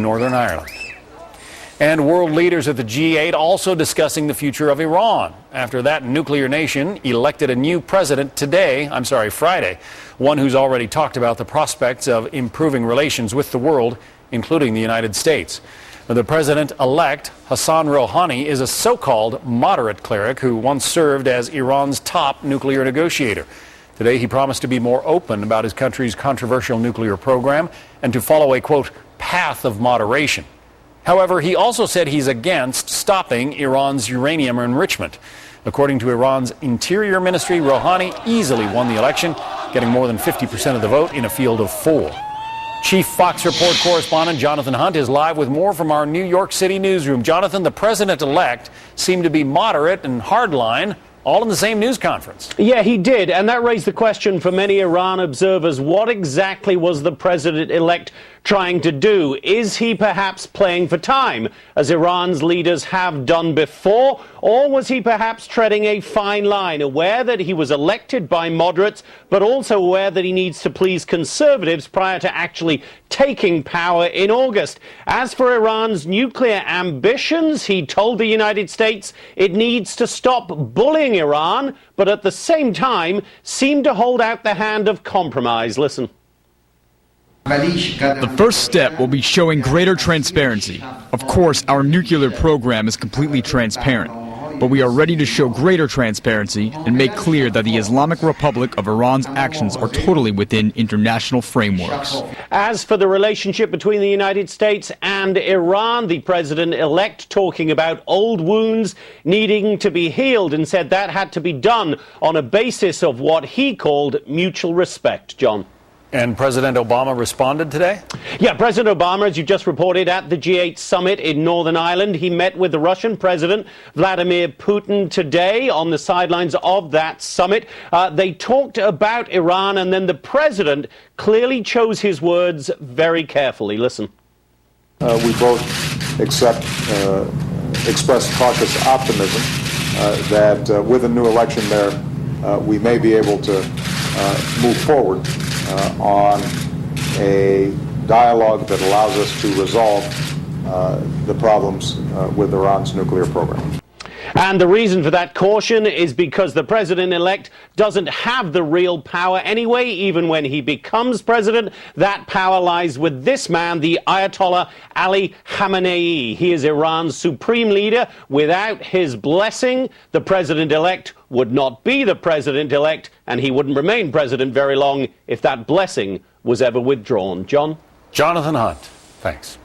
Northern Ireland. And world leaders at the G8 also discussing the future of Iran after that nuclear nation elected a new president Friday, one who's already talked about the prospects of improving relations with the world, including the United States. The president-elect, Hassan Rouhani, is a so-called moderate cleric who once served as Iran's top nuclear negotiator. Today he promised to be more open about his country's controversial nuclear program and to follow a, quote, path of moderation. However, he also said he's against stopping Iran's uranium enrichment. According to Iran's Interior Ministry, Rouhani easily won the election, getting more than 50% of the vote in a field of 4. Chief Fox Report correspondent Jonathan Hunt is live with more from our New York City newsroom. Jonathan, the president-elect seemed to be moderate and hardline, all in the same news conference. Yeah, he did, and that raised the question for many Iran observers, what exactly was the president-elect trying to do? Is he perhaps playing for time, as Iran's leaders have done before, or was he perhaps treading a fine line, aware that he was elected by moderates, but also aware that he needs to please conservatives prior to actually taking power in August? As for Iran's nuclear ambitions, he told the United States it needs to stop bullying Iran, but at the same time seemed to hold out the hand of compromise. Listen. The first step will be showing greater transparency. Of course, our nuclear program is completely transparent, but we are ready to show greater transparency and make clear that the Islamic Republic of Iran's actions are totally within international frameworks. As for the relationship between the United States and Iran, the president-elect talking about old wounds needing to be healed and said that had to be done on a basis of what he called mutual respect. John. And President Obama responded today? Yeah, President Obama, as you just reported, at the G8 summit in Northern Ireland. He met with the Russian President Vladimir Putin today on the sidelines of that summit. They talked about Iran, and then the president clearly chose his words very carefully. Listen. We both express cautious optimism that with a new election there, we may be able to move forward on a dialogue that allows us to resolve the problems with Iran's nuclear program. And the reason for that caution is because the president-elect doesn't have the real power anyway. Even when he becomes president, that power lies with this man, the Ayatollah Ali Khamenei. He is Iran's supreme leader. Without his blessing, the president-elect would not be the president-elect, and he wouldn't remain president very long if that blessing was ever withdrawn. John? Jonathan Hunt, thanks.